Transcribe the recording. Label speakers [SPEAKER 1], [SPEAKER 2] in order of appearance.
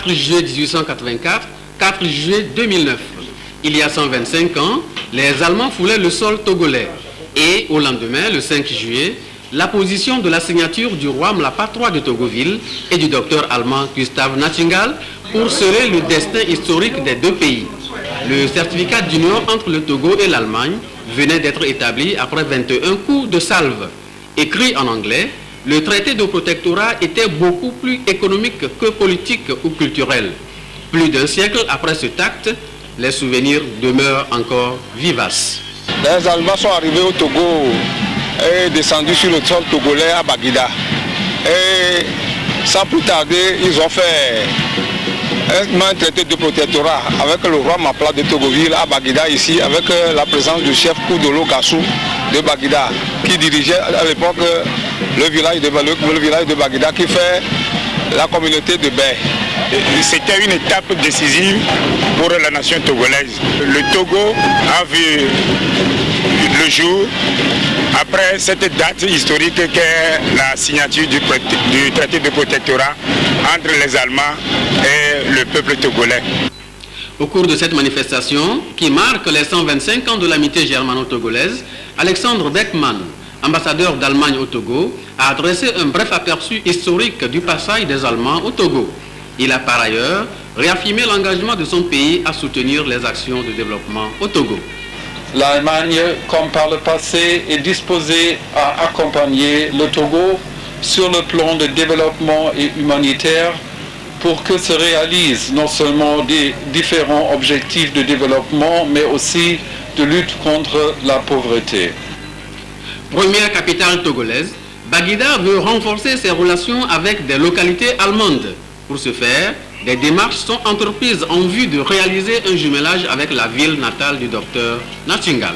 [SPEAKER 1] 4 juillet 1884, 4 juillet 2009. Il y a 125 ans, les Allemands foulaient le sol togolais. Et au lendemain, le 5 juillet, la position de la signature du roi Mlapa III de Togoville et du docteur allemand Gustav Nachtigal pour sceller le destin historique des deux pays. Le certificat d'union entre le Togo et l'Allemagne venait d'être établi après 21 coups de salve. Écrit en anglais, le traité de protectorat était beaucoup plus économique que politique ou culturel. Plus d'un siècle après ce acte, les souvenirs demeurent encore vivaces.
[SPEAKER 2] Les Allemands sont arrivés au Togo et descendus sur le sol togolais à Baguida. Et sans plus tarder, ils ont fait un traité de protectorat avec le roi Mapla de Togoville à Baguida ici, avec la présence du chef Koudolo Gassou de Baguida, qui dirigeait à l'époque le village de Baguida, qui fait la communauté de Bay.
[SPEAKER 3] C'était une étape décisive pour la nation togolaise. Le Togo a vu le jour après cette date historique qu'est la signature du traité de protectorat entre les Allemands et le peuple togolais.
[SPEAKER 1] Au cours de cette manifestation, qui marque les 125 ans de l'amitié germano-togolaise, Alexandre Beckmann, ambassadeur d'Allemagne au Togo, a adressé un bref aperçu historique du passage des Allemands au Togo. Il a par ailleurs réaffirmé l'engagement de son pays à soutenir les actions de développement au Togo.
[SPEAKER 4] L'Allemagne, comme par le passé, est disposée à accompagner le Togo sur le plan de développement et humanitaire pour que se réalisent non seulement des différents objectifs de développement, mais aussi de lutte contre la pauvreté.
[SPEAKER 1] Première capitale togolaise, Baguida veut renforcer ses relations avec des localités allemandes. Pour ce faire, des démarches sont entreprises en vue de réaliser un jumelage avec la ville natale du docteur Nachtigal.